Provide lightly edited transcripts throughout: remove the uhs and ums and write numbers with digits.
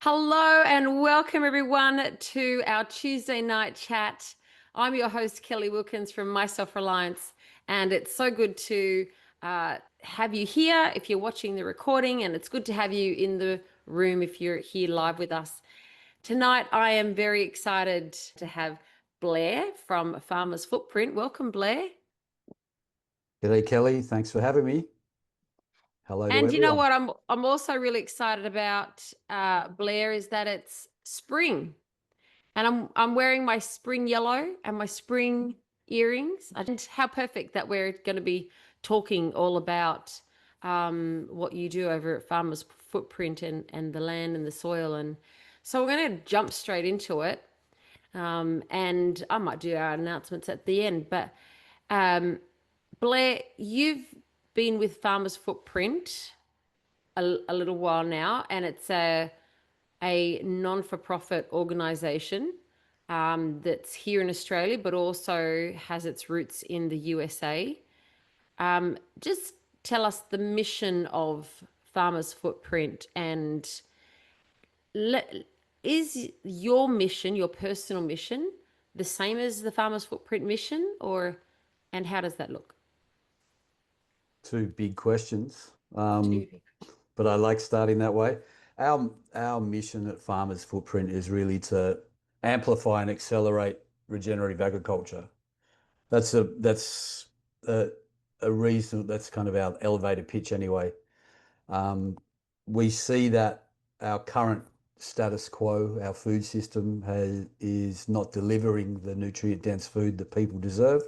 Hello and welcome everyone to our Tuesday night chat. I'm your host, Kelli Wilkins from My Self Reliance, and it's so good to have you here if you're watching the recording, and it's good to have you in the room if you're here live with us. Tonight, I am very excited to have Blair from Farmer's Footprint. Welcome, Blair. G'day, Kelly. Thanks for having me. Hello to And you know everyone. what I'm also really excited about, Blair, is that it's spring. And I'm wearing my spring yellow and my spring earrings. And how perfect that we're going to be talking all about what you do over at Farmer's Footprint and the land and the soil. And so we're going to jump straight into it. And I might do our announcements at the end. But Blair, you've been with Farmer's Footprint a little while now, and it's a non-for-profit organization that's here in Australia, but also has its roots in the USA. Just tell us the mission of Farmers Footprint, and is your mission, your personal mission, the same as the Farmers Footprint mission, or and how does that look? Two big questions, Two. but I like starting that way. Our mission at Farmers Footprint is really to amplify and accelerate regenerative agriculture. That's a, a reason. That's kind of our elevator pitch anyway. Um, we see that our current status quo, our food system is not delivering the nutrient dense food that people deserve.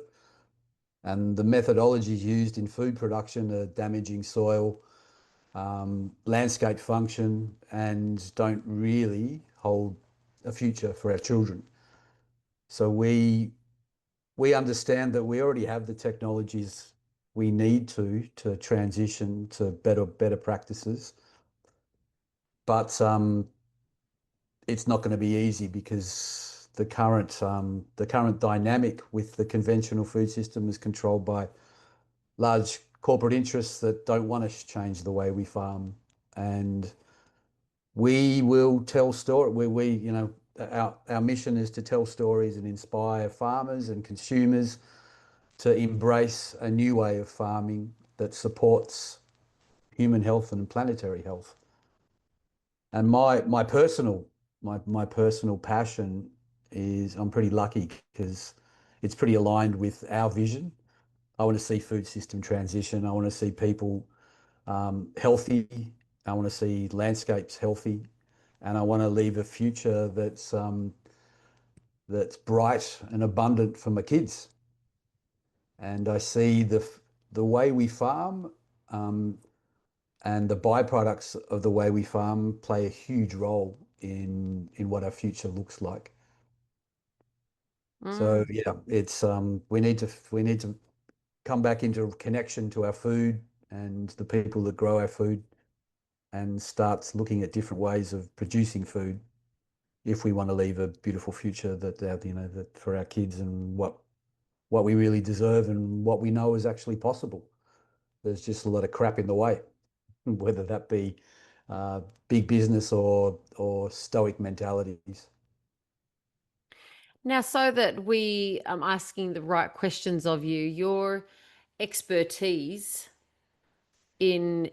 And the methodologies used in food production are damaging soil, landscape function, and don't really hold a future for our children. So we understand that we already have the technologies we need to transition to better practices, but it's not going to be easy because the current dynamic with the conventional food system is controlled by large corporate interests that don't want to change the way we farm. And we will tell story. Our mission is to tell stories and inspire farmers and consumers to embrace a new way of farming that supports human health and planetary health. And my personal passion is I'm pretty lucky because it's pretty aligned with our vision. I want to see food system transition. I want to see people healthy. I want to see landscapes healthy, and I want to leave a future that's bright and abundant for my kids. And I see the way we farm um, and the byproducts of the way we farm play a huge role in what our future looks like. So Mm. yeah, it's we need to come back into connection to our food and the people that grow our food and start looking at different ways of producing food if we want to leave a beautiful future that for our kids and what we really deserve and what we know is actually possible. There's just a lot of crap in the way, whether that be uh, big business or stoic mentalities. Now, so that we asking the right questions of you, your expertise in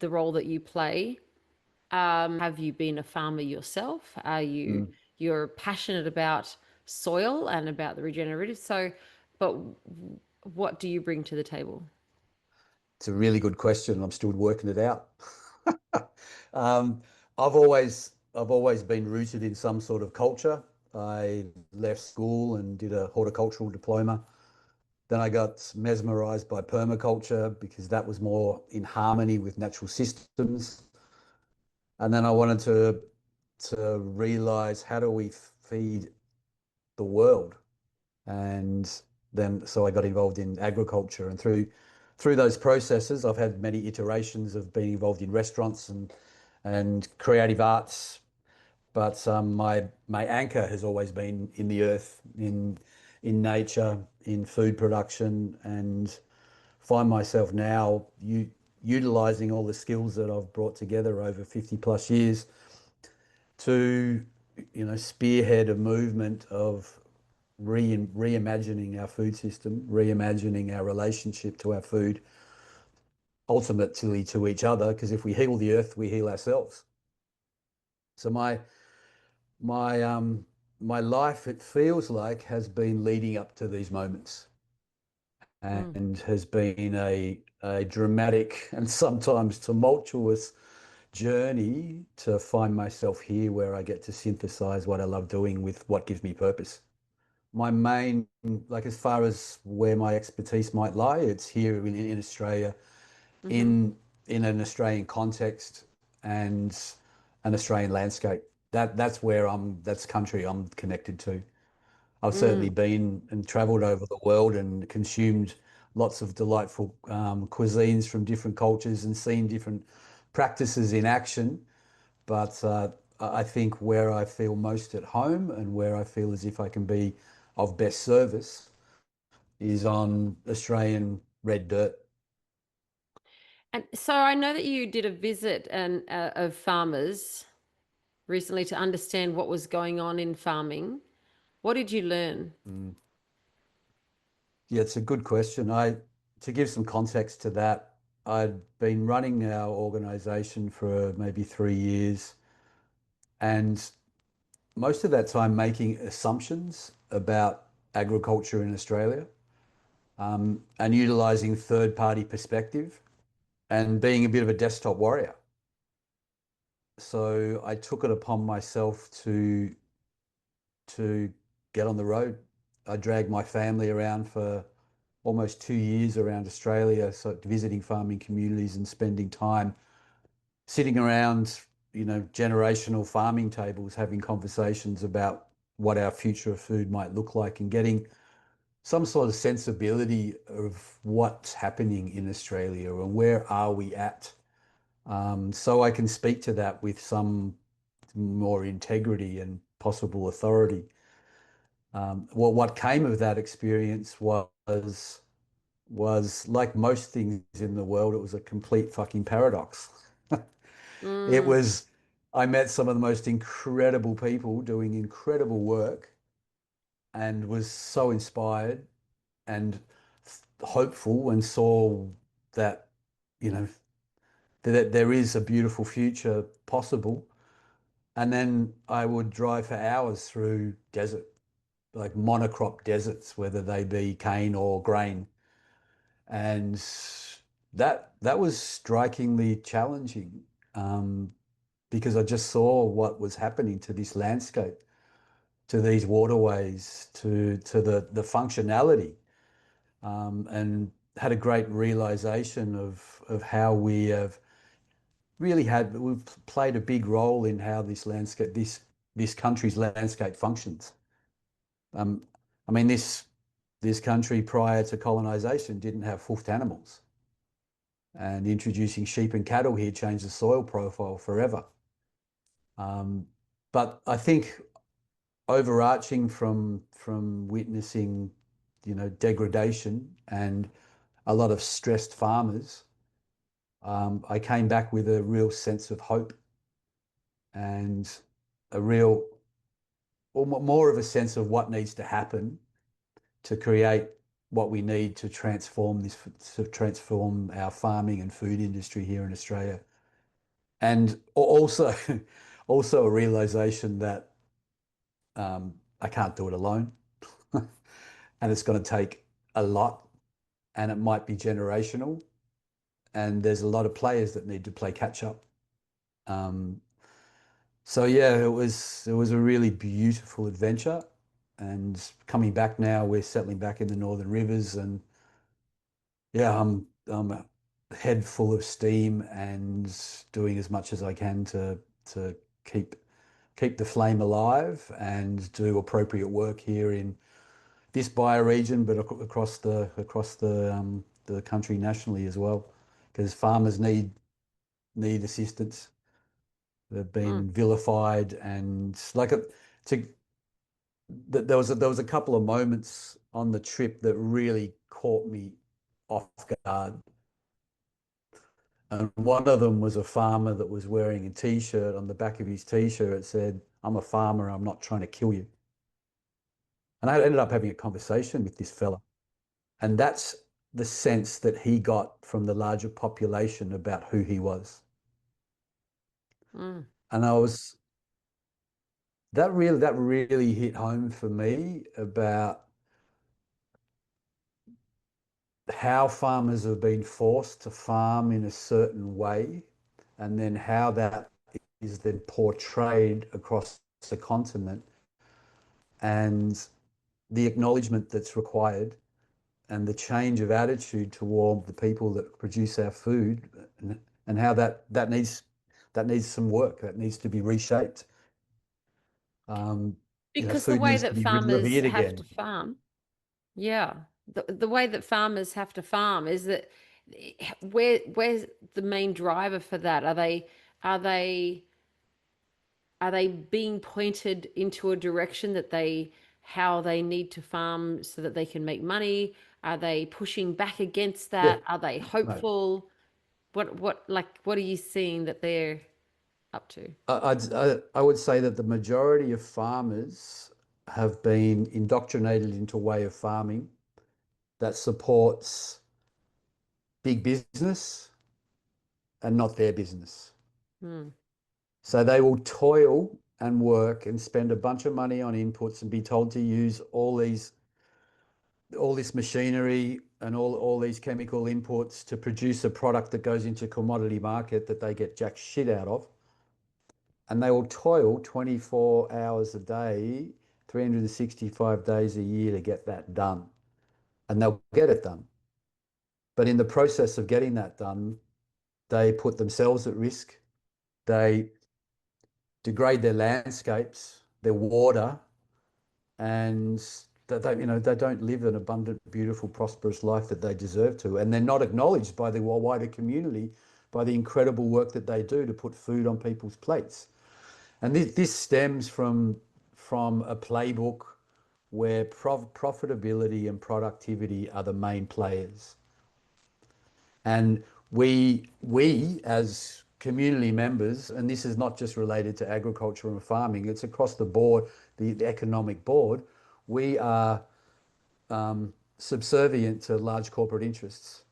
the role that you play. Have you been a farmer yourself? Are Mm. you're passionate about soil and about the regenerative? So, but what do you bring to the table? It's a really good question. I'm still working it out. Um, I've always been rooted in some sort of culture. I left school and did a horticultural diploma. Then I got mesmerized by permaculture because that was more in harmony with natural systems. And then I wanted to realize how do we feed the world? And then so I got involved in agriculture, and through those processes, I've had many iterations of being involved in restaurants and creative arts. But my anchor has always been in the earth, in nature, in food production, and find myself now utilizing all the skills that I've brought together over 50 plus years to, spearhead a movement of reimagining our food system, reimagining our relationship to our food, ultimately to each other, because if we heal the earth, we heal ourselves. So my my life, it feels like, has been leading up to these moments Mm. and has been a dramatic and sometimes tumultuous journey to find myself here where I get to synthesize what I love doing with what gives me purpose. My main, like as far as where my expertise might lie, it's here in Australia, Mm-hmm. in an Australian context and an Australian landscape. That's where that's country I'm connected to. I've certainly Mm. been and traveled over the world and consumed lots of delightful cuisines from different cultures and seen different practices in action. But I think where I feel most at home and where I feel as if I can be of best service is on Australian red dirt. And so I know that you did a visit of farmers recently to understand what was going on in farming. What did you learn? Mm. Yeah, it's a good question. To give some context to that, I'd been running our organization for maybe 3 years, and most of that time making assumptions about agriculture in Australia, and utilizing third-party perspective and being a bit of a desktop warrior. So I took it upon myself to get on the road. I dragged my family around for almost 2 years around Australia, so visiting farming communities and spending time sitting around, generational farming tables, having conversations about what our future of food might look like and getting some sort of sensibility of what's happening in Australia and where are we at. So I can speak to that with some more integrity and possible authority. Well, what came of that experience was like most things in the world, it was a complete fucking paradox. It Mm. was, I met some of the most incredible people doing incredible work and was so inspired and hopeful and saw that, you know, that there is a beautiful future possible. And then I would drive for hours through desert, like monocrop deserts, whether they be cane or grain. And that was strikingly challenging, um, because I just saw what was happening to this landscape, to these waterways, to the functionality, and had a great realization of how we've played a big role in how this landscape, this country's landscape functions. Um, I mean, this country prior to colonization didn't have hoofed animals, and introducing sheep and cattle here changed the soil profile forever. Um, but I think overarching from witnessing, degradation and a lot of stressed farmers, I came back with a real sense of hope and a real, or more of a sense of what needs to happen to create what we need to transform our farming and food industry here in Australia. And also, also a realization that I can't do it alone, and it's going to take a lot, and it might be generational, and there's a lot of players that need to play catch up. Um, so yeah, it was a really beautiful adventure, and coming back now, we're settling back in the Northern Rivers, and yeah, I'm a head full of steam and doing as much as I can to keep keep the flame alive and do appropriate work here in this bioregion, but across the country nationally as well, because farmers need assistance. They've Mm. been vilified and like to there was a couple of moments on the trip that really caught me off guard. And one of them was a farmer that was wearing a t-shirt. On the back of his t-shirt, it said, "I'm a farmer, I'm not trying to kill you." And I ended up having a conversation with this fella. And that's the sense that he got from the larger population about who he was. Mm. And that really hit home for me about how farmers have been forced to farm in a certain way, and then how that is then portrayed across the continent, and the acknowledgement that's required, and the change of attitude toward the people that produce our food, and how that needs some work, that needs to be reshaped. Because the Food way needs to that be farmers revered have to again. farm, yeah, the way that farmers have to farm is that where's the main driver for that? Are they are they being pointed into a direction that they how they need to farm so that they can make money? Are they pushing back against Yeah, that? Are they no. hopeful? What are you seeing that they're up to? I would say that the majority of farmers have been indoctrinated into a way of farming that supports big business and not their business. Hmm. So they will toil and work and spend a bunch of money on inputs and be told to use all this machinery and all these chemical inputs to produce a product that goes into a commodity market that they get jack shit out of. And they will toil 24 hours a day, 365 days a year to get that done. And they'll get it done. But in the process of getting that done, they put themselves at risk. They degrade their landscapes, their water, and they don't live an abundant, beautiful, prosperous life that they deserve to. And they're not acknowledged by the wider community by the incredible work that they do to put food on people's plates. And this stems from a playbook where profitability and productivity are the main players. And we as community members, and this is not just related to agriculture and farming, it's across the board, the economic board, we are subservient to large corporate interests.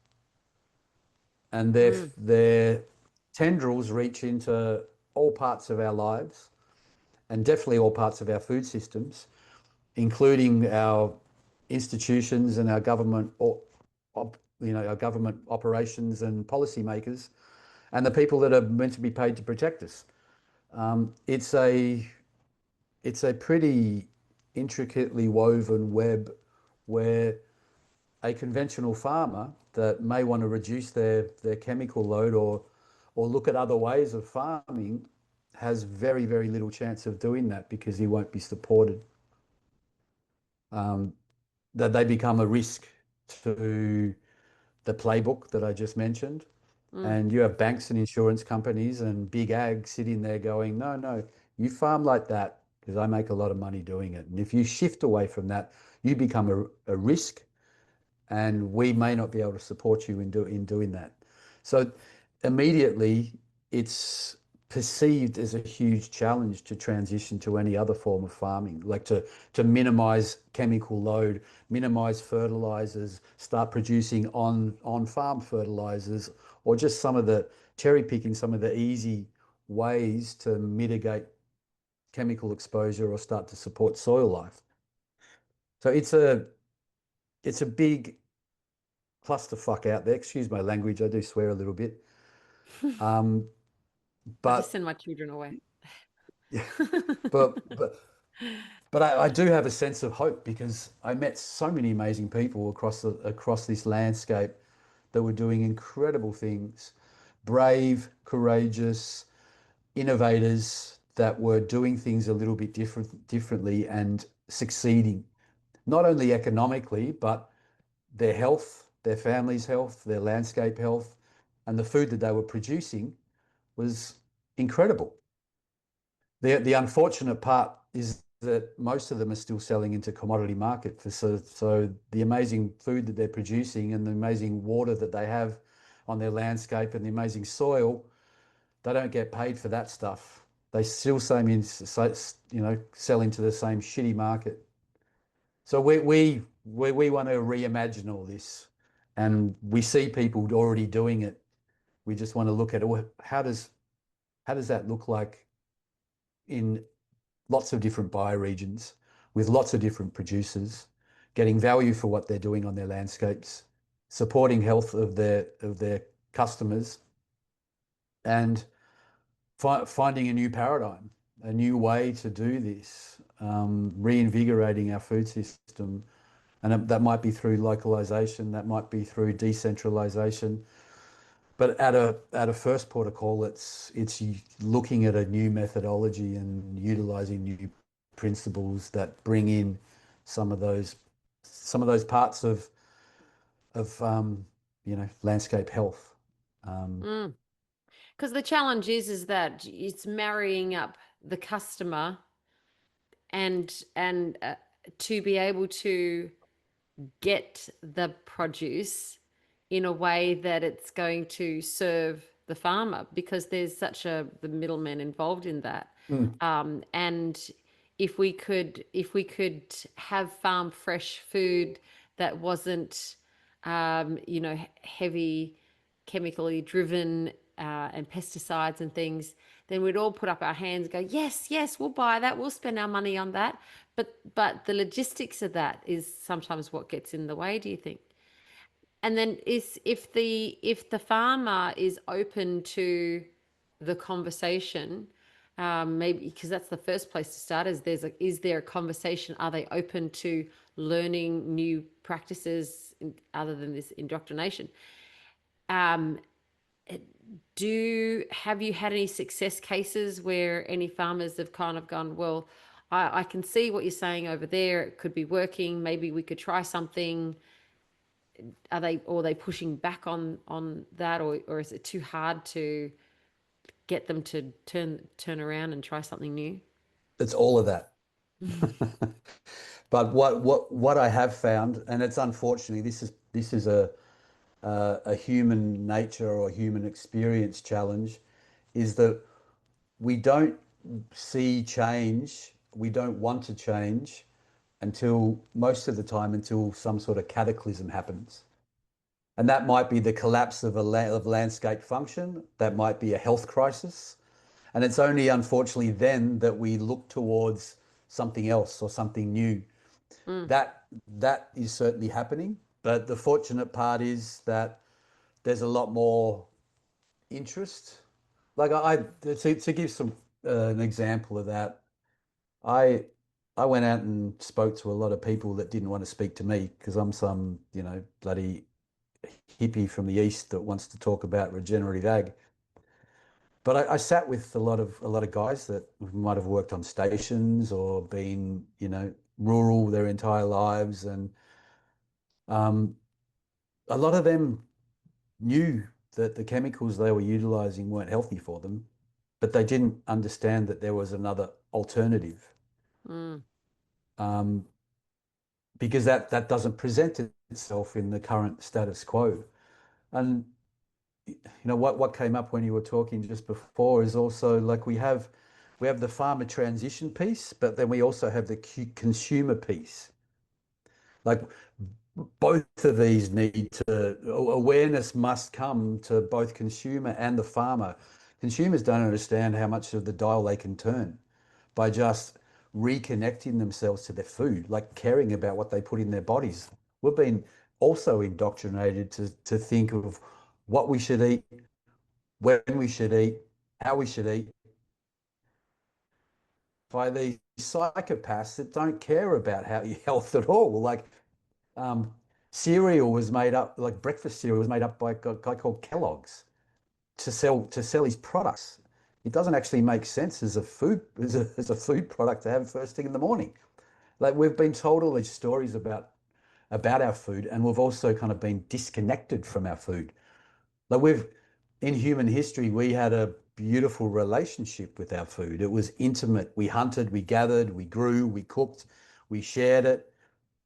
And Mm. their tendrils reach into all parts of our lives, and definitely all parts of our food systems, including our institutions and our government, or our government operations and policymakers, and the people that are meant to be paid to protect us. It's a pretty intricately woven web where a conventional farmer that may want to reduce their chemical load, or look at other ways of farming, has very, very little chance of doing that because he won't be supported. Um, that they become a risk to the playbook that I just mentioned. Mm. And you have banks and insurance companies and big ag sitting there going, no, no, you farm like that because I make a lot of money doing it. And if you shift away from that, you become a risk, and we may not be able to support you in doing that. So immediately it's perceived as a huge challenge to transition to any other form of farming, like to minimize chemical load, minimize fertilizers, start producing on farm fertilizers, or just some of the cherry picking some of the easy ways to mitigate chemical exposure or start to support soil life. So it's a big clusterfuck out there. Excuse my language. I do swear a little bit. Um, I just but send my children away. yeah, but but but I do have a sense of hope because I met so many amazing people across this landscape that were doing incredible things, brave, courageous, innovators that were doing things a little bit differently and succeeding, not only economically, but their health, their family's health, their landscape health, and the food that they were producing was incredible. The unfortunate part is that most of them are still selling into commodity market. So the amazing food that they're producing and the amazing water that they have on their landscape and the amazing soil, they don't get paid for that stuff. They still sell into the same shitty market. So we want to reimagine all this, and we see people already doing it. We just want to look at it. Well, how does that look like in lots of different bioregions with lots of different producers, getting value for what they're doing on their landscapes, supporting health of their customers, and finding a new paradigm, a new way to do this, reinvigorating our food system. And that might be through localization, that might be through decentralization. But at a first port of call, it's looking at a new methodology and utilizing new principles that bring in some of those parts of landscape health. Because the challenge is that it's marrying up the customer and to be able to get the produce in a way that it's going to serve the farmer, because there's such the middleman involved in that. And if we could have farm fresh food that wasn't heavy chemically driven and pesticides and things, then we'd all put up our hands and go, yes, yes, we'll buy that, we'll spend our money on that. But the logistics of that is sometimes what gets in the way, do you think? And then if the farmer is open to the conversation, maybe because that's the first place to start. Is there a conversation? Are they open to learning new practices other than this indoctrination? Um, have you had any success cases where any farmers have kind of gone, well, I can see what you're saying over there. It could be working. Maybe we could try something. Are they pushing back on that, or is it too hard to get them to turn around and try something new? It's all of that. But what I have found, and it's unfortunately this is a human nature or human experience challenge, is that we don't see change, we don't want to change until most of the time until some sort of cataclysm happens. And that might be the collapse of of landscape function, that might be a health crisis. And it's only unfortunately then that we look towards something else or something new. That is certainly happening. But the fortunate part is that there's a lot more interest. Like to give an example of that, I I went out and spoke to a lot of people that didn't want to speak to me because I'm some, bloody hippie from the east that wants to talk about regenerative ag. But I sat with a lot of guys that might have worked on stations or been, rural their entire lives, and um, a lot of them knew that the chemicals they were utilizing weren't healthy for them, but they didn't understand that there was another alternative, Mm. um, because that doesn't present itself in the current status quo. And what came up when you were talking just before is also like we have the farmer transition piece, but then we also have the consumer piece. Like both of these need to awareness must come to both consumer and the farmer. Consumers don't understand how much of the dial they can turn by just reconnecting themselves to their food, like caring about what they put in their bodies. We've been also indoctrinated to think of what we should eat, when we should eat, how we should eat, by these psychopaths that don't care about your health at all. Like um, cereal was made up, like breakfast cereal was made up by a guy called Kellogg's to sell his products. It doesn't actually make sense as a food product to have first thing in the morning. Like we've been told all these stories about our food, and we've also kind of been disconnected from our food. Like in human history, we had a beautiful relationship with our food. It was intimate. We hunted, we gathered, we grew, we cooked, we shared it.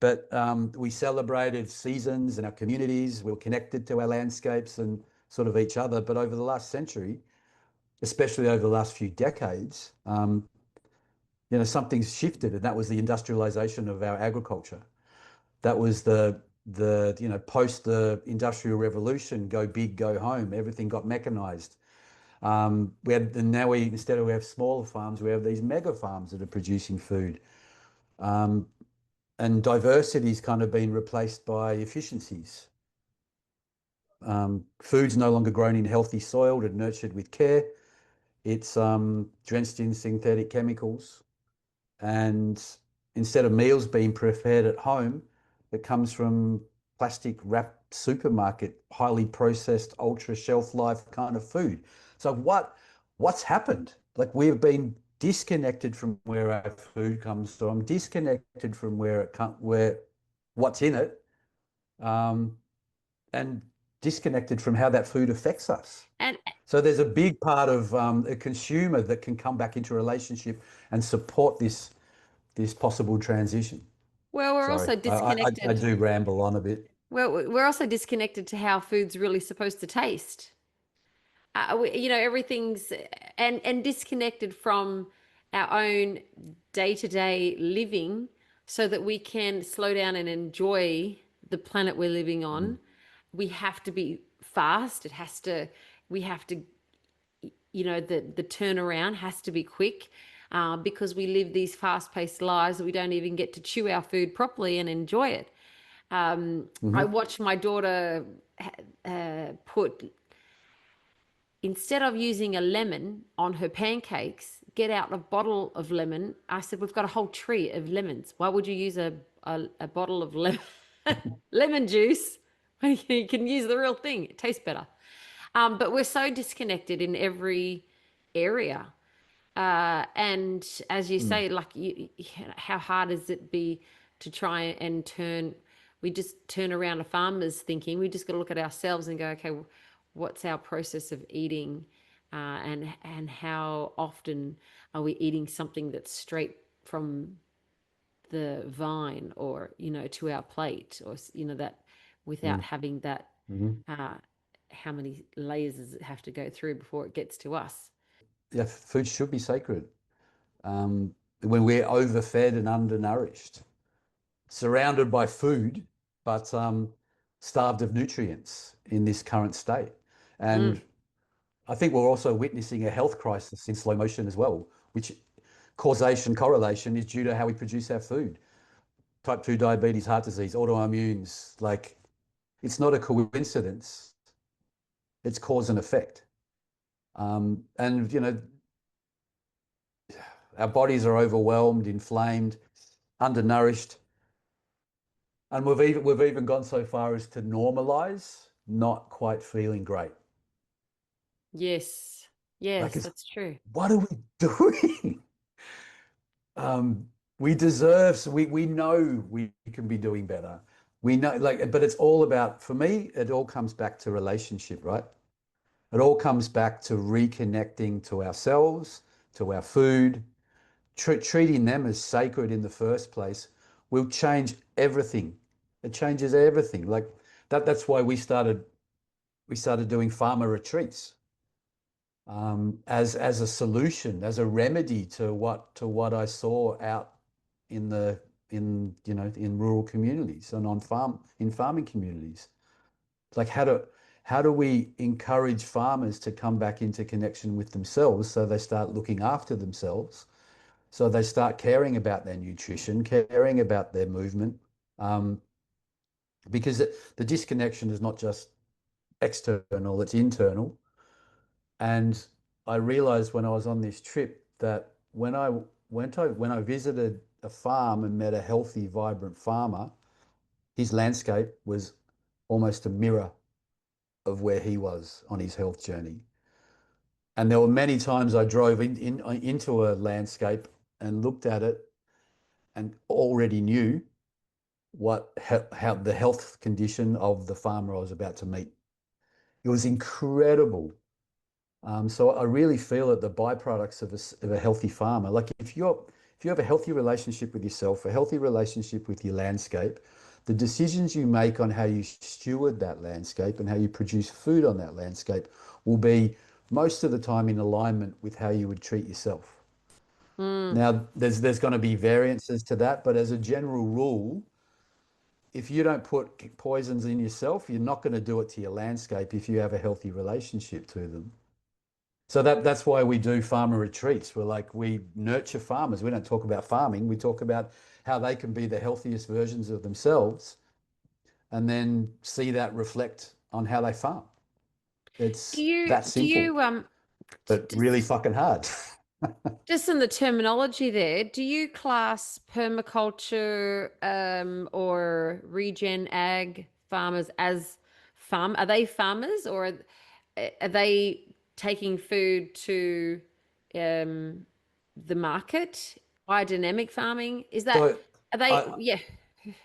But we celebrated seasons in our communities. We were connected to our landscapes, and sort of each other. But over the last century, especially over the last few decades, something's shifted, and that was the industrialization of our agriculture. That was the post the industrial revolution, go big, go home. Everything got mechanized. And now instead of we have smaller farms, we have these mega farms that are producing food. And diversity's kind of been replaced by efficiencies. Food's no longer grown in healthy soil and nurtured with care. It's drenched in synthetic chemicals. And instead of meals being prepared at home, it comes from plastic wrapped supermarket, highly processed, ultra shelf life kind of food. So what's happened? Like, we've been disconnected from where our food comes from, disconnected from where what's in it, and disconnected from how that food affects us. And So there's a big part of a consumer that can come back into a relationship and support this possible transition. well, we're Sorry, also I disconnected. do ramble on a bit. Well, we're also disconnected to how food's really supposed to taste. Everything's and disconnected from our own day-to-day living so that we can slow down and enjoy the planet we're living Mm. on. We have to be fast. We have to, the turnaround has to be quick, because we live these fast-paced lives that we don't even get to chew our food properly and enjoy it. I Mhm. watched my daughter put, instead of using a lemon on her pancakes, get out a bottle of lemon. I said, we've got a whole tree of lemons. Why would you use a bottle of lemon juice when you can use the real thing? It tastes better. But we're so disconnected in every area. And as you Mm. say, like, how hard is it be to try and we just turn around a farmer's thinking. We just got to look at ourselves and go, okay, what's our process of eating, and how often are we eating something that's straight from the vine, or to our plate, or that, without Mm. having that, Mhm. uh, how many layers does it have to go through before it gets to us? Yeah, food should be sacred. When we're overfed and undernourished, surrounded by food, but starved of nutrients in this current state. Mm. And I think we're also witnessing a health crisis in slow motion as well, which correlation is due to how we produce our food. Type 2 diabetes, heart disease, autoimmunes, like, it's not a coincidence. It's cause and effect. And our bodies are overwhelmed, inflamed, undernourished, and we've even gone so far as to normalize not quite feeling great. Yes. Like, Yes, that's true. what are we doing? Um, we know we can be doing better. We know, like, but it's all about, for me, it all comes back to relationship, right? It all comes back to reconnecting to ourselves, to our food, treating them as sacred in the first place will change everything. It changes everything. Like that's why we started doing farmer retreats, as a solution, as a remedy to what I saw out in the in rural communities and in farming communities. Like, how do we encourage farmers to come back into connection with themselves, so they start looking after themselves, so they start caring about their nutrition, caring about their movement, um, because the disconnection is not just external, it's internal. And I realized when I was on this trip that when I visited a farm and met a healthy, vibrant farmer, his landscape was almost a mirror of where he was on his health journey. And there were many times I drove into a landscape and looked at it and already knew how the health condition of the farmer I was about to meet. It was incredible. So I really feel that the byproducts of a healthy farmer, like, if you have a healthy relationship with yourself, a healthy relationship with your landscape, the decisions you make on how you steward that landscape and how you produce food on that landscape will be most of the time in alignment with how you would treat yourself. Mm. Now, there's going to be variances to that, but as a general rule, if you don't put poisons in yourself, you're not going to do it to your landscape if you have a healthy relationship to them. So that's why we do farmer retreats. We nurture farmers. We don't talk about farming. We talk about how they can be the healthiest versions of themselves and then see that reflect on how they farm. Do It's you that do simple, you but really just fucking hard. just in the terminology there, do you class permaculture or regen ag farmers as farm? Are they farmers or are they taking food to um, the market? Biodynamic farming? Is that So are they? I Yeah.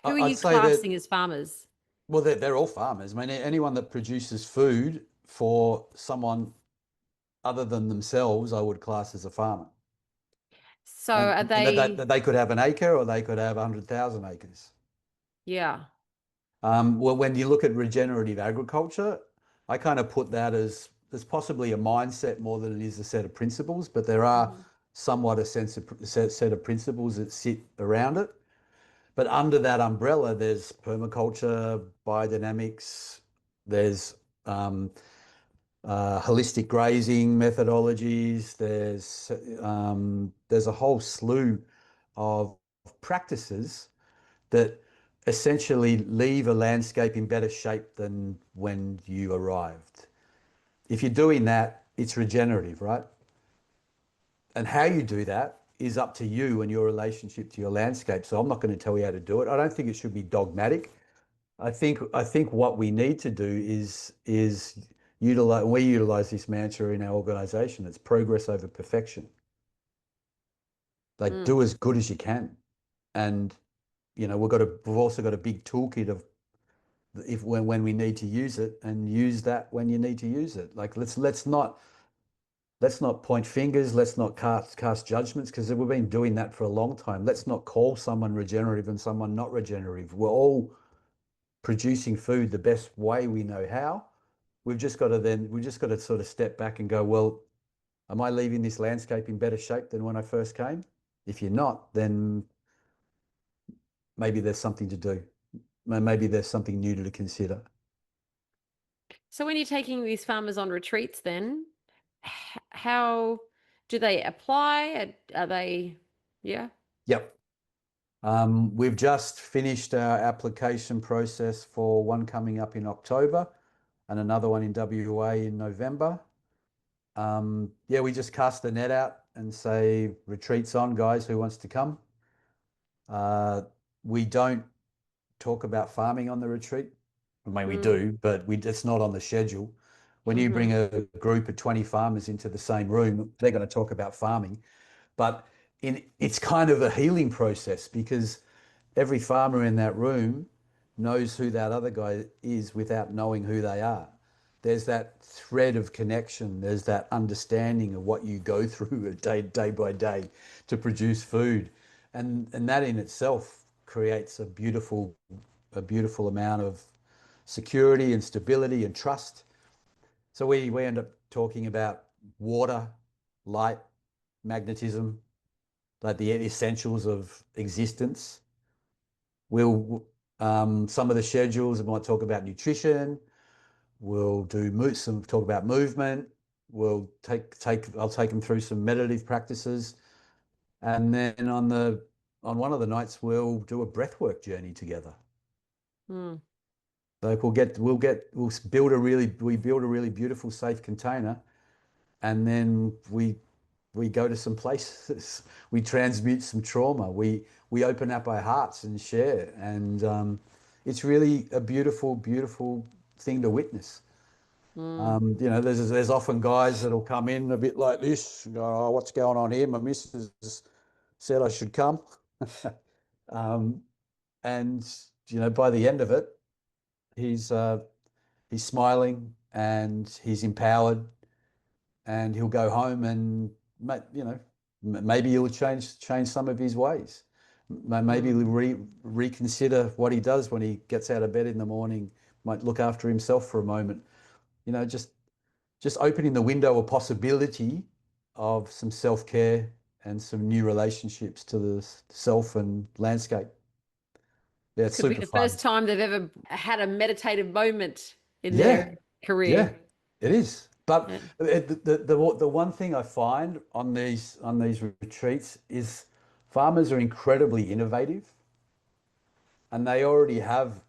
Who are I'd you say that, classing as farmers? well, they're all farmers. I mean, anyone that produces food for someone other than themselves, I would class as a farmer. So And are and they? that they could have an acre or they could have 100,000 acres. Yeah. Well, when you look at regenerative agriculture, I kind of put that as there's possibly a mindset more than it is a set of principles, but there are Mhm. somewhat a set of principles that sit around it. But under that umbrella, there's permaculture, biodynamics, there's um, holistic grazing methodologies, there's a whole slew of practices that essentially leave a landscape in better shape than when you arrived. If you're doing that, it's regenerative, right? And how you do that is up to you and your relationship to your landscape. So I'm not going to tell you how to do it. I don't think it should be dogmatic. I think what we need to do is utilize we utilize this mantra in our organization. It's progress over perfection. Like Mm. do as good as you can. And we've also got a big toolkit of if when we need to use it and use that when you need to use it. Like let's not point fingers, let's not cast judgments because we've been doing that for a long time. Let's not call someone regenerative and someone not regenerative. We're all producing food the best way we know how. We've just got to sort of step back and go, well, am I leaving this landscape in better shape than when I first came? If you're not, then maybe there's something to do. Maybe there's something new to consider. So when you're taking these farmers on retreats, then how do they apply? Are they, yeah? Yep. We've just finished our application process for one coming up in October and another one in WA in November. Yeah, we just cast the net out and say, retreats on, guys, who wants to come? Uh, we don't talk about farming on the retreat. I mean, we Mm. do, but it's not on the schedule. When you bring Hmm. a group of 20 farmers into the same room, they're going to talk about farming. But it's kind of a healing process because every farmer in that room knows who that other guy is without knowing who they are. There's that thread of connection. There's that understanding of what you go through day by day to produce food, and that in itself creates a beautiful amount of security and stability and trust. So we end up talking about water, light, magnetism, like the essentials of existence. We'll some of the schedules we might talk about nutrition. We'll do some talk about movement. I'll take them through some meditative practices, and then on one of the nights we'll do a breathwork journey together. Mm. Like we'll build a really beautiful safe container, and then we go to some places. We transmute some trauma. We open up our hearts and share, and it's really a beautiful thing to witness. Mm. There's often guys that'll come in a bit like this, and go, oh, what's going on here? My missus said I should come, um, and by the end of it, he's he's smiling and he's empowered, and he'll go home and maybe he'll change some of his ways. Maybe Mm. reconsider what he does when he gets out of bed in the morning, might look after himself for a moment. You know, just opening the window of possibility of some self-care and some new relationships to the self and landscape. Yeah, it's Could be super the fun. first time they've ever had a meditative moment in Yeah, their yeah, career. it is. But Yeah. the one thing I find on these retreats is farmers are incredibly innovative, and they already have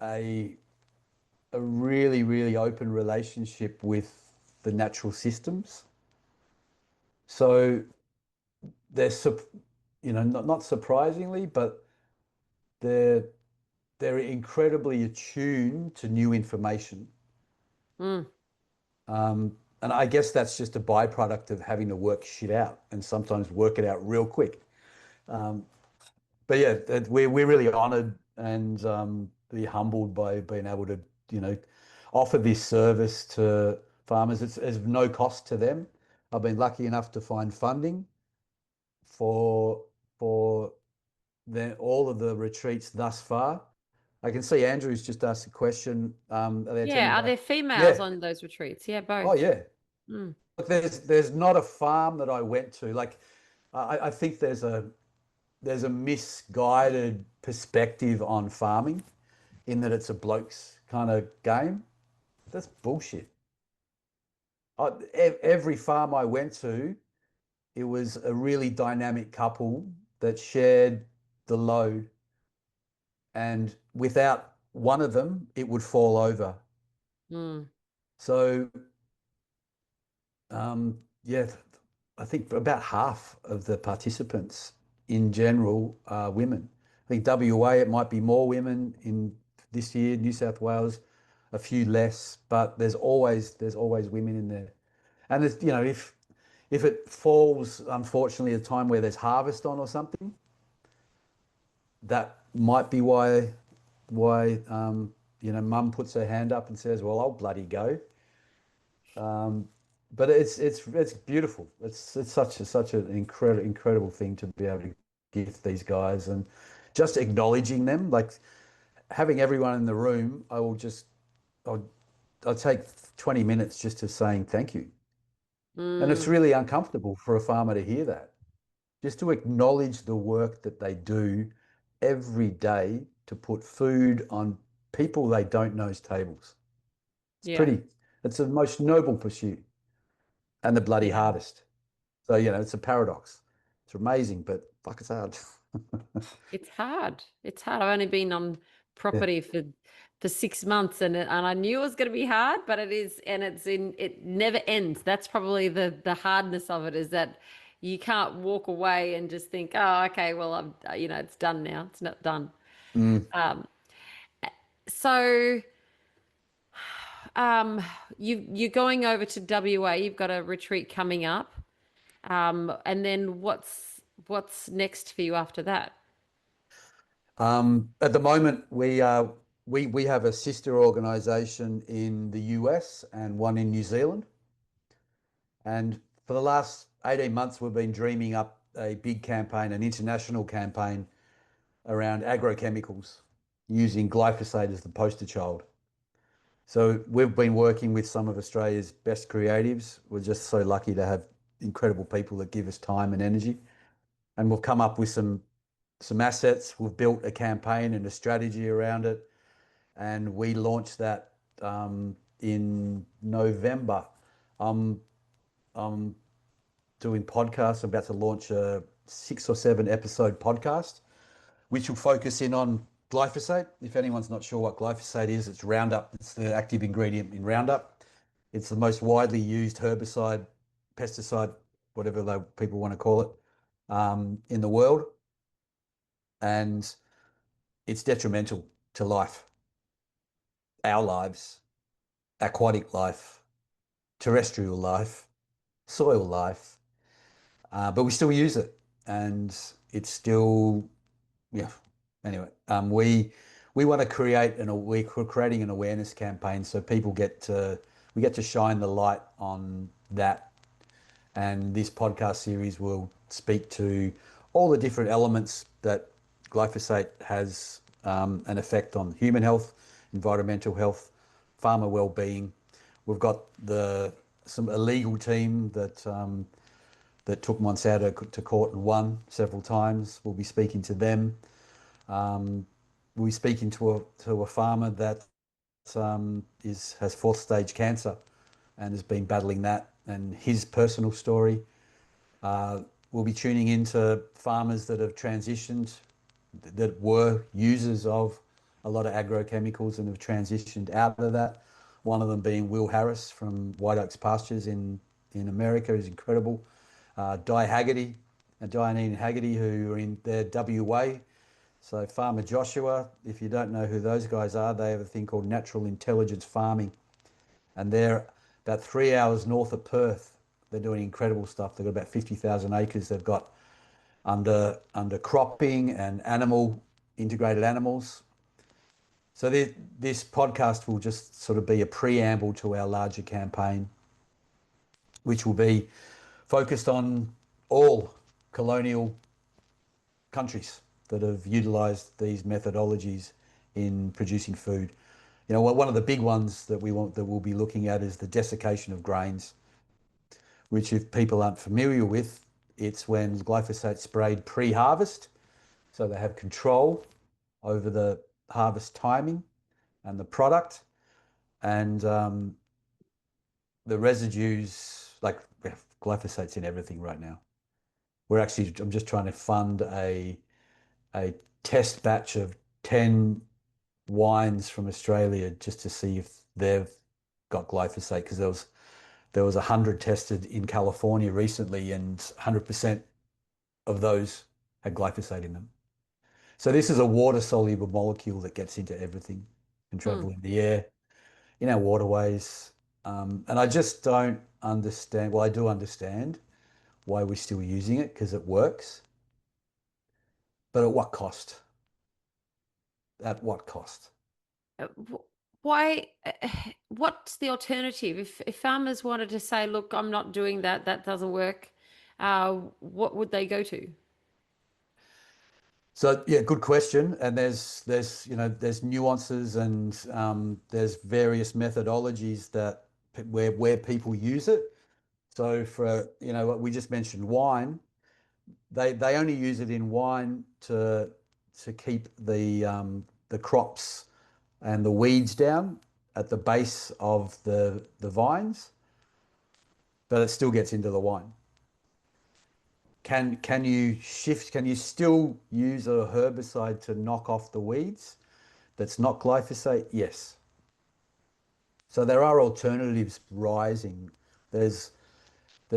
a really open relationship with the natural systems. So they're you know, not surprisingly, but they're they're incredibly attuned to new information. Mm. And I guess that's just a byproduct of having to work shit out and sometimes work it out real quick. Um, but yeah, we're really honored and be humbled by being able to, you know, offer this service to farmers. It's no cost to them. I've been lucky enough to find funding for for all of the retreats thus far. I can see Andrew's just asked a question. Are they attending Yeah. Are by? there females Yeah. on those retreats? Yeah, Oh both. yeah. Mm. Look, there's not a farm that I went to. Like, I think there's a misguided perspective on farming in that it's a blokes kind of game. That's bullshit. Every farm I went to, it was a really dynamic couple that shared the load, and without one of them, it would fall over. Mm. So, yeah, I think about half of the participants in general are women. I think WA, it might be more women in this year, New South Wales, a few less, but there's always women in there. And it's, you know, if it falls, unfortunately, a time where there's harvest on or something, that might be why you know, mum puts her hand up and says, "Well, I'll bloody go." Um, but it's beautiful. It's such an incredible thing to be able to gift these guys, and just acknowledging them, like having everyone in the room. I'll I'll take 20 minutes just to saying thank you, and it's Mm. really uncomfortable for a farmer to hear that. Just to acknowledge the work that they do every day to put food on people they don't know's tables. It's Yeah. pretty. It's the most noble pursuit and the bloody Yeah. hardest. So, you know, it's a paradox. It's amazing, but fuck, it's hard. It's hard. It's hard. I've only been on Yeah. property for 6 months, and I knew it was going to be hard, but it is, and it never ends. That's probably the hardness of it, is that you can't walk away and just think, oh, okay, well, it's done now. It's not done. Mm. Um, so um, you're going over to WA. You've got a retreat coming up, and then what's next for you after that? At the moment, we have a sister organization in the US and one in New Zealand. And for the last 18 months, we've been dreaming up a big campaign, an international campaign around agrochemicals, using glyphosate as the poster child. So we've been working with some of Australia's best creatives. We're just so lucky to have incredible people that give us time and energy. And we've come up with some assets. We've built a campaign and a strategy around it, and we launched that in November. I'm I'm doing podcasts. I'm about to launch a 6 or 7 episode podcast, which will focus in on glyphosate. If anyone's not sure what glyphosate is, it's Roundup. It's the active ingredient in Roundup. It's the most widely used herbicide, pesticide, whatever people want to call it, in the world. And it's detrimental to life, our lives, aquatic life, terrestrial life, soil life. But we still use it, and it's still, yeah. Anyway, we want to create we're creating an awareness campaign so people we get to shine the light on that, and this podcast series will speak to all the different elements that glyphosate has an effect on human health, environmental health, farmer well-being. We've got a legal team that took Monsanto to court and won several times. We'll be speaking to them. We'll be speaking to a farmer that has fourth stage cancer and has been battling that and his personal story. We'll be tuning into farmers that have transitioned, that were users of a lot of agrochemicals and have transitioned out of that. One of them being Will Harris from White Oaks Pastures in America is incredible. Diane Haggerty, who are in their WA. So Farmer Joshua, if you don't know who those guys are, they have a thing called natural intelligence farming. And they're about 3 hours north of Perth. They're doing incredible stuff. They've got about 50,000 acres. They've got under cropping and integrated animals. So this podcast will just sort of be a preamble to our larger campaign, which will be focused on all colonial countries that have utilized these methodologies in producing food. You know, one of the big ones that we'll be looking at is the desiccation of grains, which if people aren't familiar with, it's when glyphosate sprayed pre-harvest. So they have control over the harvest timing and the product, and the residues, like glyphosate's in everything right now. I'm just trying to fund a test batch of 10 wines from Australia just to see if they've got glyphosate, because there was 100 tested in California recently and 100% of those had glyphosate in them. So this is a water soluble molecule that gets into everything, can travel in the air, in our waterways. And I just don't understand. Well, I do understand why we're still using it, because it works. But at what cost? At what cost? Why? What's the alternative? If farmers wanted to say, "Look, I'm not doing that. That doesn't work," what would they go to? So yeah, good question. And there's nuances and there's various methodologies where people use it. So we just mentioned wine. They only use it in wine to keep the crops and the weeds down at the base of the vines, but it still gets into the wine. Can you shift? Can you still use a herbicide to knock off the weeds that's not glyphosate? Yes. So there are alternatives rising. There's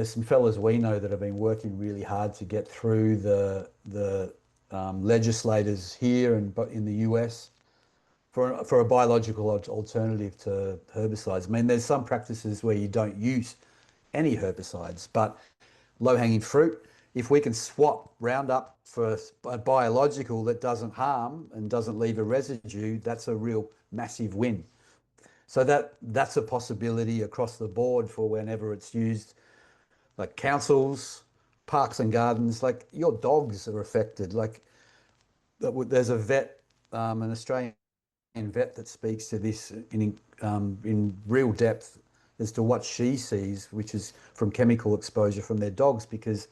some fellas we know that have been working really hard to get through the legislators here and in the US for a biological alternative to herbicides. I mean, there's some practices where you don't use any herbicides, but low-hanging fruit, if we can swap Roundup for a biological that doesn't harm and doesn't leave a residue, that's a real massive win. So that's a possibility across the board for whenever it's used, like councils, parks and gardens, like your dogs are affected. Like there's a vet, an Australian vet that speaks to this in real depth as to what she sees, which is from chemical exposure from their dogs, because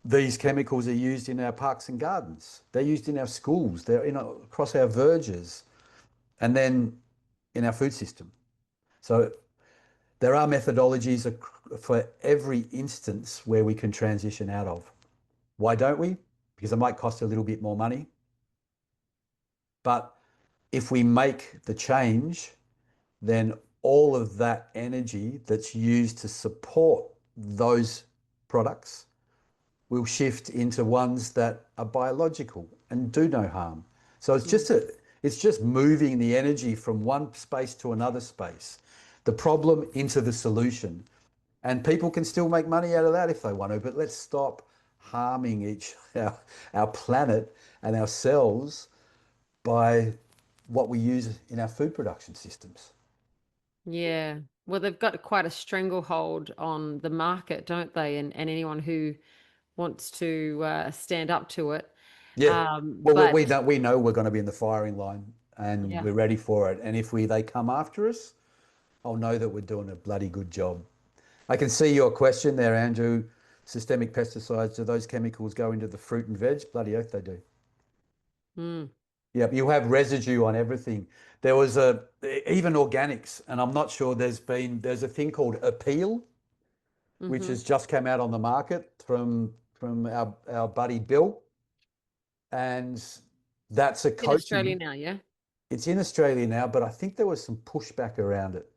these chemicals are used in our parks and gardens. They're used in our schools. They're across our verges, and then in our food system. So there are methodologies for every instance where we can transition out of. Why don't we? Because it might cost a little bit more money. But if we make the change, then all of that energy that's used to support those products will shift into ones that are biological and do no harm. So it's just moving the energy from one space to another space, the problem into the solution. And people can still make money out of that if they want to, but let's stop harming our planet and ourselves by what we use in our food production systems. Yeah. Well, they've got quite a stranglehold on the market, don't they? And anyone who wants to stand up to it. Yeah. Well, we But don't, we know we're going to be in the firing line and yeah. we're ready for it. And if they come after us, I'll know that we're doing a bloody good job. I can see your question there, Andrew. Systemic pesticides, do those chemicals go into the fruit and veg? Bloody oath they do. Mm. Yep, you have residue on everything. There was even organics, and I'm not sure there's a thing called Appeal, which Hmm. has just come out on the market from our buddy Bill, and that's a In Australia coating. now, yeah. It's in Australia now, but I think there was some pushback around it.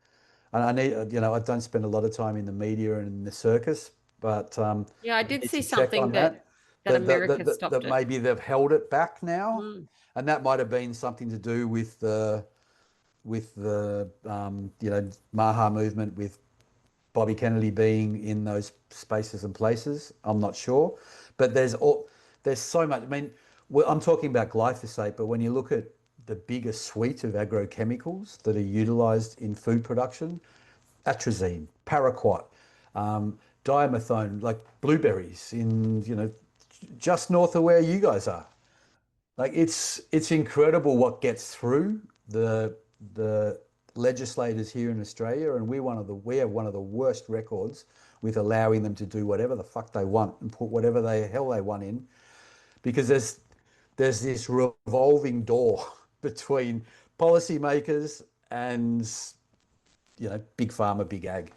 And I need, I don't spend a lot of time in the media and in the circus, but Yeah, I we did need see to check something on that. that America stopped That it. maybe they've held it back now, Mm. and that might have been something to do with the Maha movement, with Bobby Kennedy being in those spaces and places. I'm not sure, but there's so much. I mean, I'm talking about glyphosate, but when you look at the bigger suite of agrochemicals that are utilized in food production, atrazine, paraquat, diamethone, like blueberries in, just north of where you guys are. Like it's incredible what gets through the legislators here in Australia, and we have one of the worst records with allowing them to do whatever the fuck they want and put whatever the hell they want in, because there's this revolving door between policymakers and big pharma, big ag.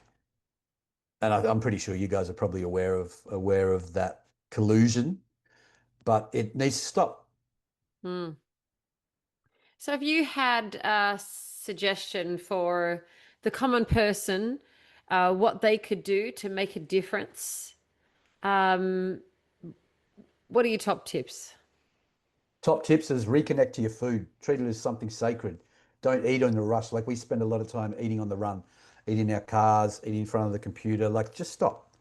And I'm pretty sure you guys are probably aware of that collusion, but it needs to stop. Mm. So, have you had a suggestion for the common person, what they could do to make a difference? Um, what are your top tips? Top tips is reconnect to your food. Treat it as something sacred. Don't eat on the rush. Like we spend a lot of time eating on the run, eating in our cars, eating in front of the computer. Like just stop.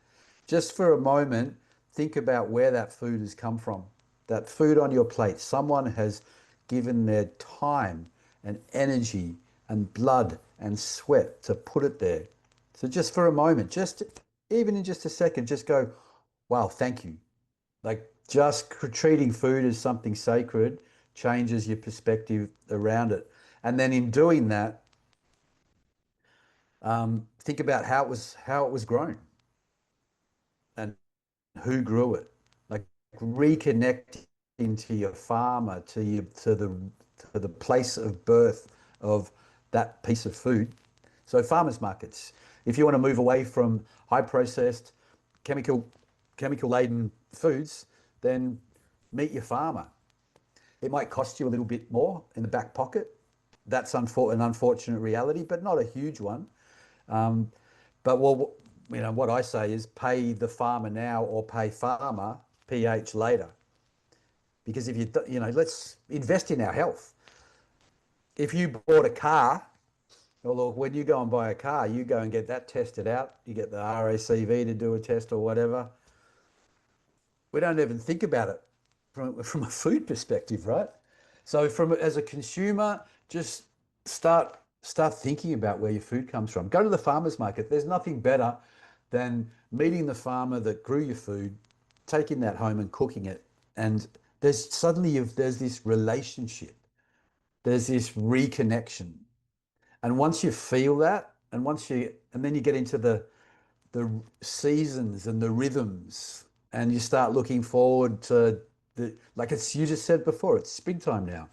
Just for a moment, think about where that food has come from. That food on your plate, someone has given their time and energy and blood and sweat to put it there. So just for a moment, just even in just a second, just go, wow, thank you. Like just treating food as something sacred changes your perspective around it. And then in doing that, think about how it was grown and who grew it. Like reconnecting to your farmer, to the place of birth of that piece of food. So farmers markets, if you want to move away from high processed, chemical chemical laden foods, then meet your farmer. It might cost you a little bit more in the back pocket. That's an unfortunate reality, but not a huge one. Um, but what I say is pay the farmer now or pay farmer PH later. Because if let's invest in our health. If you bought a car, well, look, when you go and buy a car, you go and get that tested out. You get the RACV to do a test or whatever. We don't even think about it from a food perspective, right? So as a consumer, just start thinking about where your food comes from. Go to the farmer's market. There's nothing better than meeting the farmer that grew your food, taking that home and cooking it. And there's this relationship, there's this reconnection. And once you feel that, and then you get into the seasons and the rhythms, and you start looking forward to like you just said before, it's springtime now.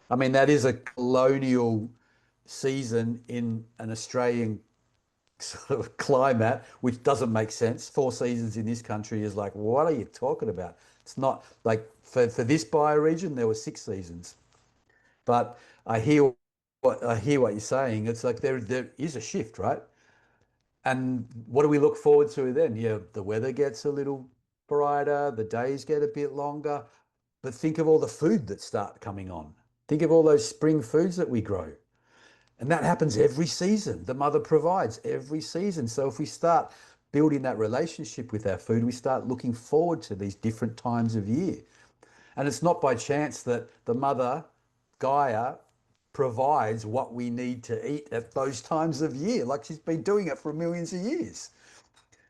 I mean, that is a colonial season in an Australian sort of climate, which doesn't make sense. 4 seasons in this country is like, what are you talking about? It's not like for this bioregion, there were 6 seasons. But I hear what you're saying. It's like there is a shift, right? And what do we look forward to then? Yeah, the weather gets a little brighter, the days get a bit longer, but think of all the food that start coming on. Think of all those spring foods that we grow. And that happens every season. The mother provides every season. So if we start building that relationship with our food, we start looking forward to these different times of year. And it's not by chance that the mother, Gaia, provides what we need to eat at those times of year. Like she's been doing it for millions of years.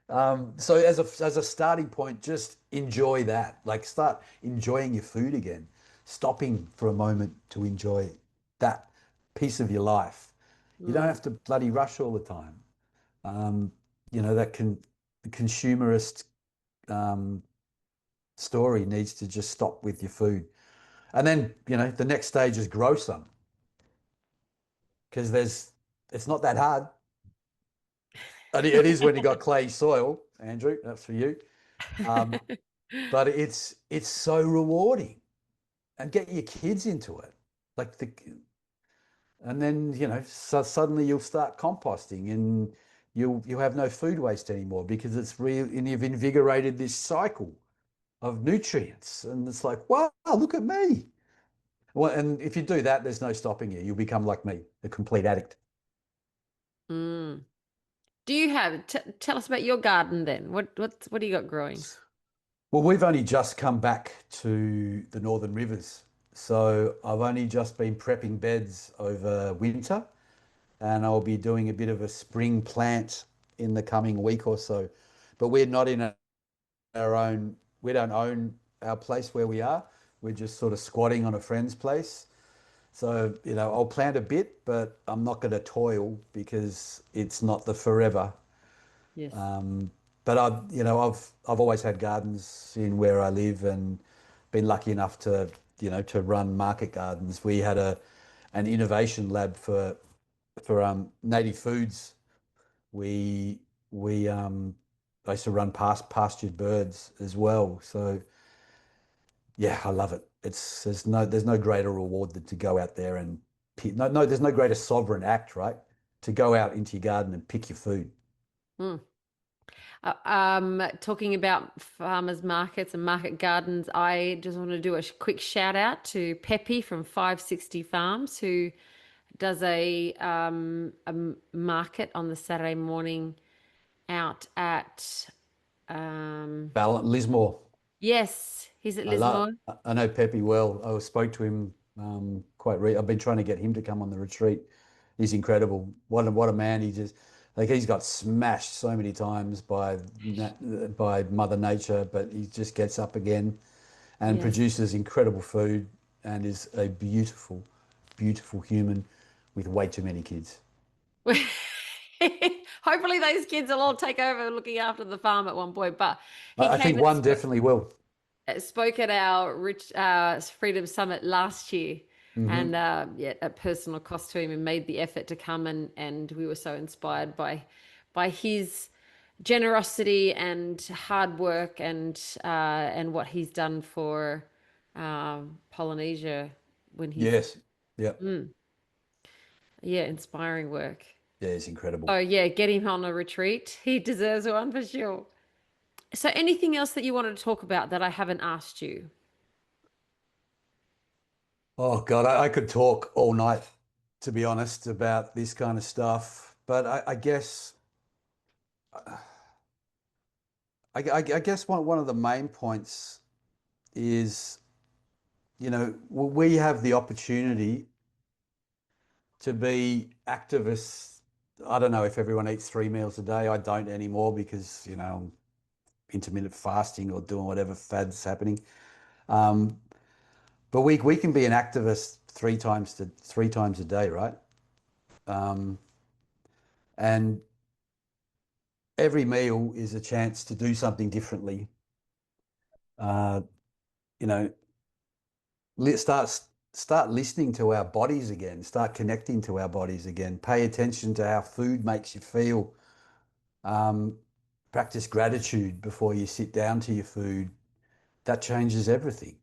So as a starting point, just enjoy that. Like start enjoying your food again, stopping for a moment to enjoy that piece of your life. You don't Mm, have to bloody rush all the time. Um, that the consumerist um, story needs to just stop with your food. And then, the next stage is grow some because it's not that hard. It is when you got clay soil, Andrew, that's for you. Um, but it's so rewarding and get your kids into it. Like and then, so suddenly you'll start composting and you'll have no food waste anymore because it's real and you've invigorated this cycle of nutrients. And it's like, wow, look at me. Well, and if you do that, there's no stopping you. You'll become like me, a complete addict. mm. Do you have, tell us about your garden then. What do you got growing? Well, we've only just come back to the Northern Rivers. So I've only just been prepping beds over winter, and I'll be doing a bit of a spring plant in the coming week or so. But we're not in our own, we don't own our place where we are. We're just sort of squatting on a friend's place. So, I'll plant a bit, but I'm not going to toil because it's not the forever. Yes. Um, but I've always had gardens in where I live and been lucky enough to run market gardens. We had an innovation lab for native foods. We we I used to run past pastured birds as well. So yeah, I love it. There's no greater reward than to go out there and no, there's no greater sovereign act, right? To go out into your garden and pick your food. Mm. Talking about farmers markets and market gardens, I just want to do a quick shout out to Peppy from 560 Farms, who does a market on the Saturday morning out at Lismore. yes, he's at Lismore. I know Pepe well. I spoke to him I've been trying to get him to come on the retreat. He's incredible. What a man. He's got smashed so many times by Mother Nature, but he just gets up again and Yes. produces incredible food and is a beautiful, beautiful human with way too many kids. Hopefully those kids will all take over looking after the farm at one point. But he I think came and one definitely will. spoke at our Freedom Summit last year, and Hmm. yeah, at personal cost to him, and made the effort to come, and we were so inspired by his generosity and hard work and what he's done for Polynesia when he's Yes. Yeah. yeah, inspiring work. Yeah, it's incredible. Oh yeah, get him on a retreat. He deserves one for sure. So anything else that you wanted to talk about that I haven't asked you? Oh God, I could talk all night, to be honest, about this kind of stuff. But I guess, I guess one of the main points is, we have the opportunity to be activists. I don't know if everyone eats 3 meals a day. I don't anymore because, I'm intermittent fasting or doing whatever fads happening. Um, but we can be an activist three times a day, right? Um, and every meal is a chance to do something differently. Uh, you know, start listening to our bodies again. Start connecting to our bodies again. Pay attention to how food makes you feel. Um, Practice gratitude before you sit down to your food. That changes everything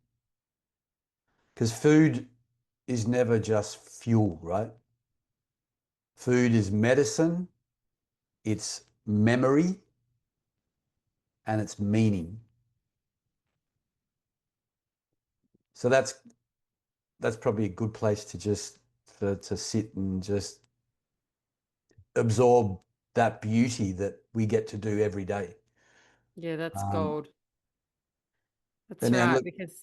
because food is never just fuel, right? Food is medicine. It's memory and it's meaning. So that's probably a good place to to sit and just absorb that beauty that we get to do every day. Yeah, that's Um, gold. That's and right, look, because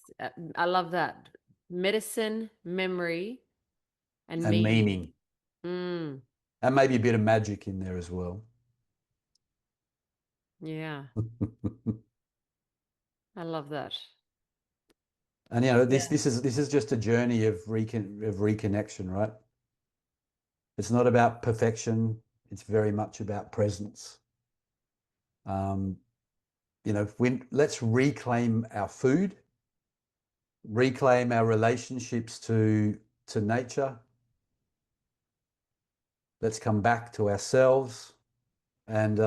I love that. Medicine, memory, and and meaning. meaning, Mm, and maybe a bit of magic in there as well. Yeah. I love that. And you know, Yeah. this is just a journey of reconnection, right? It's not about perfection. It's very much about presence. Um, you know, let's reclaim our food, reclaim our relationships to nature. Let's come back to ourselves. And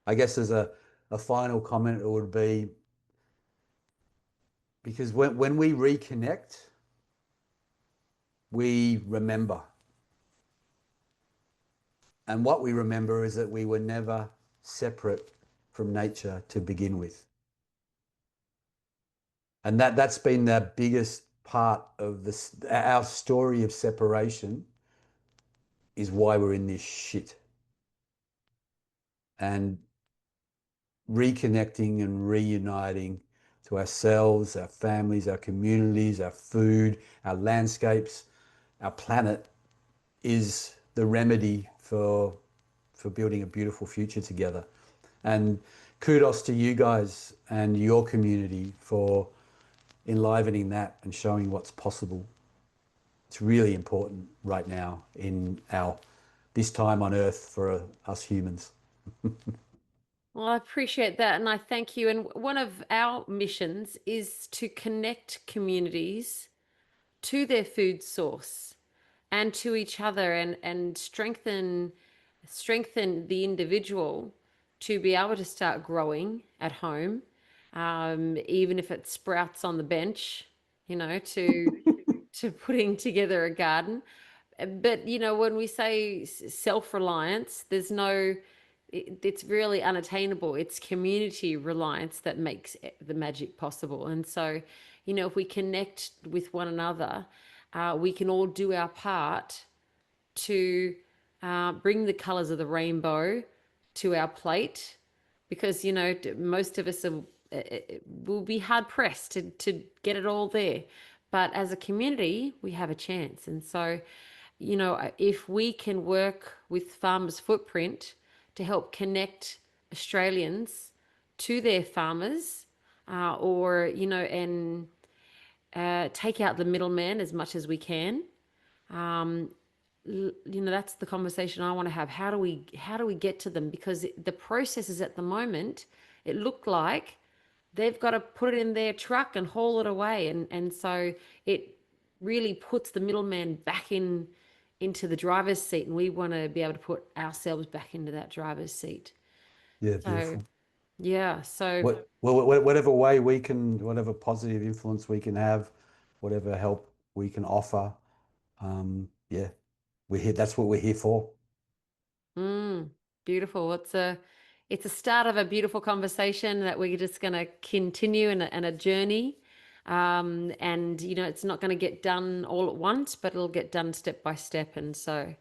I guess as a final comment, it would be because when we reconnect, we remember. And what we remember is that we were never separate from nature to begin with. And that's been the biggest part of this. Our story of separation is why we're in this shit. And reconnecting and reuniting to ourselves, our families, our communities, our food, our landscapes, our planet is the remedy for building a beautiful future together. And kudos to you guys and your community for enlivening that and showing what's possible. It's really important right now in our this time on Earth for us humans. Well, I appreciate that and I thank you. And one of our missions is to connect communities to their food source and to each other and strengthen the individual to be able to start growing at home, even if it sprouts on the bench, to putting together a garden. But when we say self-reliance, it's really unattainable. It's community reliance that makes the magic possible. And so, if we connect with one another, we can all do our part to bring the colors of the rainbow to our plate, because most of us will be hard pressed to get it all there, but as a community we have a chance. And so if we can work with Farmers Footprint to help connect Australians to their farmers, or and take out the middleman as much as we can, that's the conversation I want to have. How do we get to them? Because the processes at the moment, it looked like they've got to put it in their truck and haul it away, and so it really puts the middleman back into the driver's seat, and we want to be able to put ourselves back into that driver's seat. Yeah, So beautiful. yeah, so Whatever way we can, whatever positive influence we can have, whatever help we can offer, yeah, we're here. That's what we're here for. beautiful. It's a start of a beautiful conversation that we're just going to continue and a journey. And it's not going to get done all at once, but it'll get done step by step. And so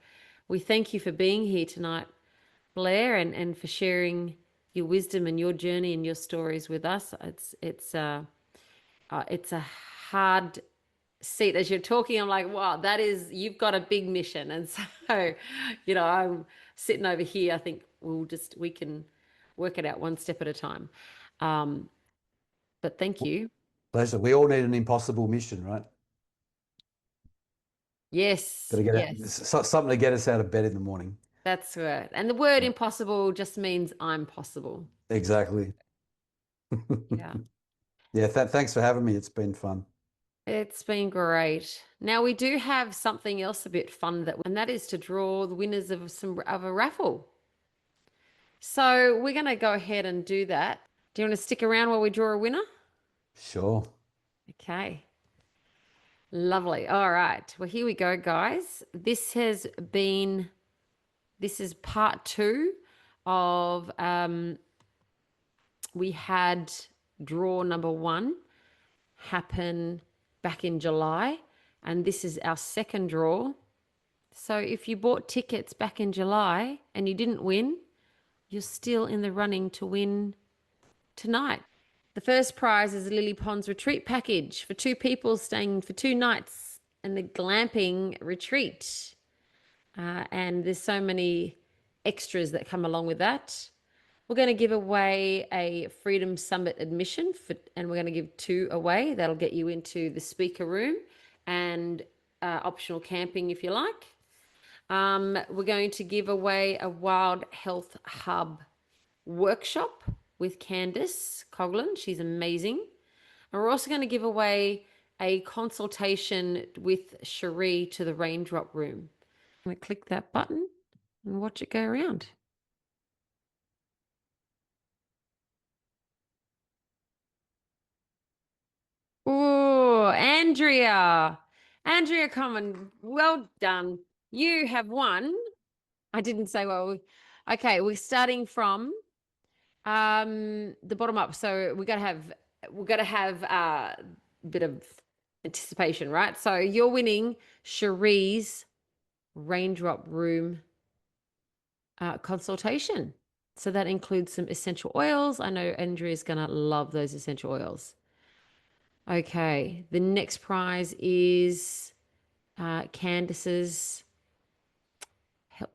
we thank you for being here tonight, Blair, and for sharing your wisdom and your journey and your stories with us. It's a hard seat as you're talking. I'm like, wow, you've got a big mission. And so, I'm sitting over here. I think we can work it out one step at a time. Um, but thank you. Pleasure. We all need an impossible mission, right? Got Yes, to get it, yes, something to get us out of bed in the morning. that's right. And the word impossible just means I'm possible. Exactly. Yeah. Yeah, thanks for having me. It's been fun. It's been great. Now we do have something else a bit fun, and that is to draw the winners of a raffle. So we're going to go ahead and do that. Do you want to stick around while we draw a winner? Sure. Okay. Lovely. All right. Well, here we go, guys. This is part two of we had draw number one happen back in July, and this is our second draw. So if you bought tickets back in July and you didn't win, you're still in the running to win tonight. The first prize is a Lily Ponds retreat package for two people staying for 2 nights in the glamping retreat. And there's so many extras that come along with that. We're going to give away a Freedom Summit admission, and we're going to give 2 away. That'll get you into the speaker room and optional camping if you like. We're going to give away a Wild Health Hub workshop with Candice Coughlin. She's amazing. And we're also going to give away a consultation with Cherie to the Raindrop Room. I'm going to click that button and watch it go around. Oh, Andrea, come on. Well done. You have won. I didn't say well. Okay, we're starting from the bottom up. So we've got to have a bit of anticipation, right? So you're winning Cherie's Raindrop Room consultation. So that includes some essential oils. I know Andrea's going to love those essential oils. Okay, the next prize is Candice's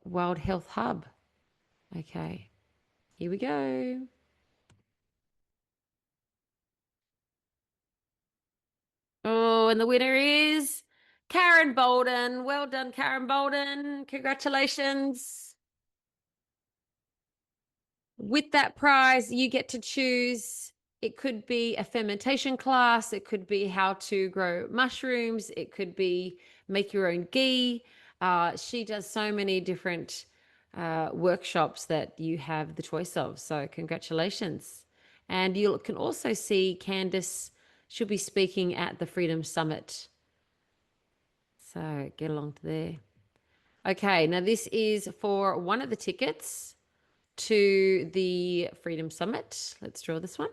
Wild Health Hub. Okay, here we go. Oh, and the winner is Karen Bolden. Well done, Karen Bolden. Congratulations. With that prize, you get to choose. It could be a fermentation class. It could be how to grow mushrooms. It could be make your own ghee. She does so many different workshops that you have the choice of. So congratulations. And you can also see Candice. She'll be speaking at the Freedom Summit. So get along to there. Okay, now this is for one of the tickets to the Freedom Summit. Let's draw this one.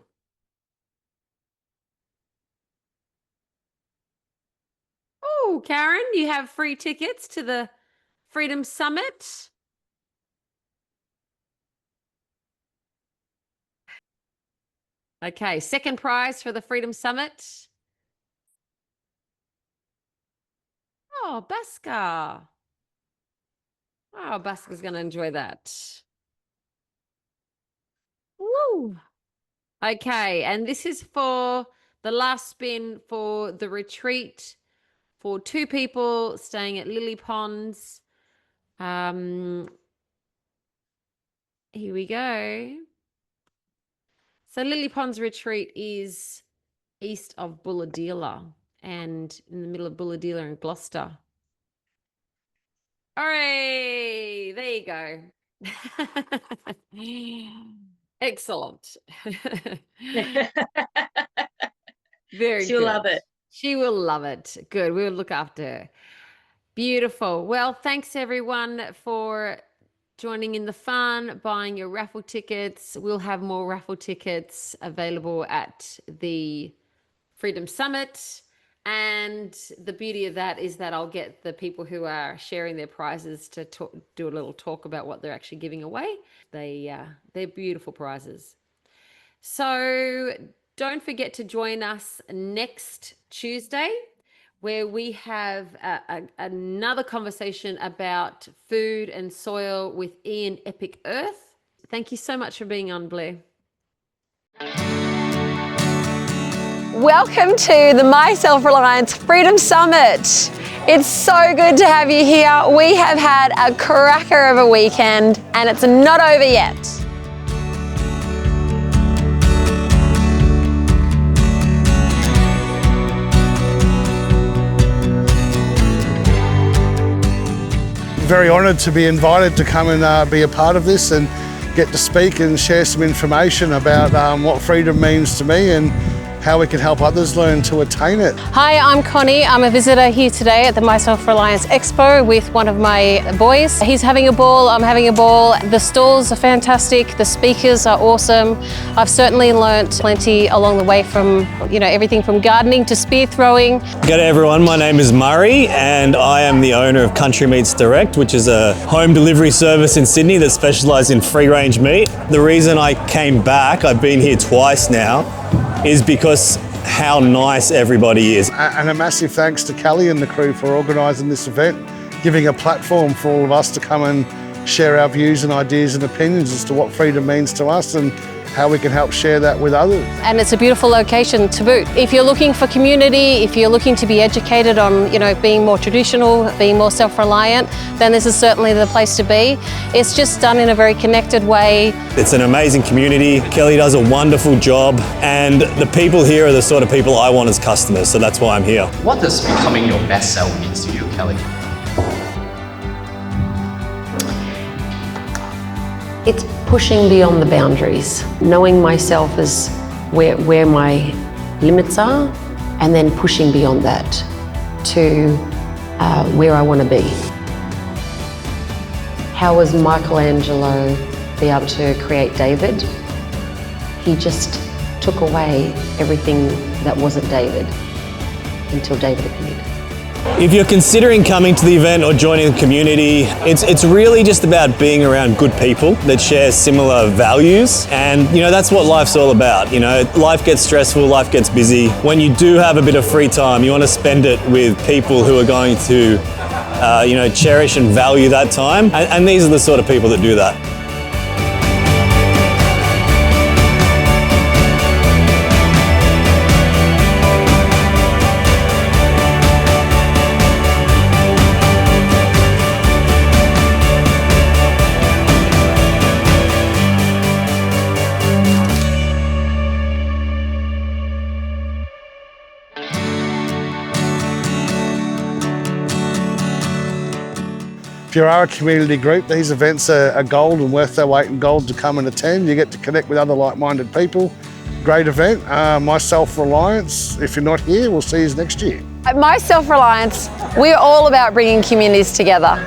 Oh, Karen, you have free tickets to the Freedom Summit. Okay, second prize for the Freedom Summit. Oh, Baska. Oh, Baska's going to enjoy that. Woo. Okay, and this is for the last spin for the retreat for 2 people staying at Lily Ponds. Here we go. So Lily Ponds Retreat is east of Bulahdelah and in the middle of Bulahdelah and Gloucester. All right, there you go. Excellent. Very She'll good. love it. She will love it. Good. We will look after her. Beautiful. Well, thanks everyone for joining in the fun, buying your raffle tickets. We'll have more raffle tickets available at the Freedom Summit. And the beauty of that is that I'll get the people who are sharing their prizes to do a little talk about what they're actually giving away. They're beautiful prizes. So don't forget to join us next Tuesday, where we have another conversation about food and soil with Ian Epic Earth. Thank you so much for being on, Blair. Welcome to the My Self Reliance Freedom Summit. It's so good to have you here. We have had a cracker of a weekend and it's not over yet. Very honoured to be invited to come and be a part of this and get to speak and share some information about what freedom means to me and how we can help others learn to attain it. Hi, I'm Connie. I'm a visitor here today at the My Self Reliance Expo with one of my boys. He's having a ball, I'm having a ball. The stalls are fantastic, the speakers are awesome. I've certainly learnt plenty along the way from, everything from gardening to spear throwing. G'day everyone, my name is Murray and I am the owner of Country Meats Direct, which is a home delivery service in Sydney that specialises in free range meat. The reason I came back, I've been here twice now, is because how nice everybody is. And a massive thanks to Kelli and the crew for organising this event, giving a platform for all of us to come and share our views and ideas and opinions as to what freedom means to us and how we can help share that with others. And it's a beautiful location to boot. If you're looking for community, if you're looking to be educated on, being more traditional, being more self-reliant, then this is certainly the place to be. It's just done in a very connected way. It's an amazing community. Kelli does a wonderful job, and the people here are the sort of people I want as customers, so that's why I'm here. What does becoming your best self means to you, Kelli? It's pushing beyond the boundaries, knowing myself as where my limits are, and then pushing beyond that to where I want to be. How was Michelangelo be able to create David? He just took away everything that wasn't David until David appeared. If you're considering coming to the event or joining the community, it's really just about being around good people that share similar values. And that's what life's all about. Life gets stressful, life gets busy. When you do have a bit of free time, you want to spend it with people who are going to cherish and value that time. And these are the sort of people that do that. If you are a community group, these events are gold and worth their weight in gold to come and attend. You get to connect with other like-minded people. Great event. My Self Reliance. If you're not here, we'll see you next year. At My Self Reliance, we're all about bringing communities together.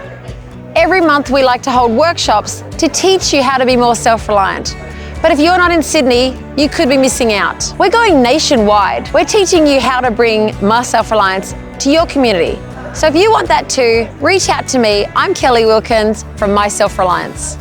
Every month we like to hold workshops to teach you how to be more self-reliant. But if you're not in Sydney, you could be missing out. We're going nationwide. We're teaching you how to bring My Self Reliance to your community. So if you want that too, reach out to me. I'm Kelli Wilkins from My Self Reliance.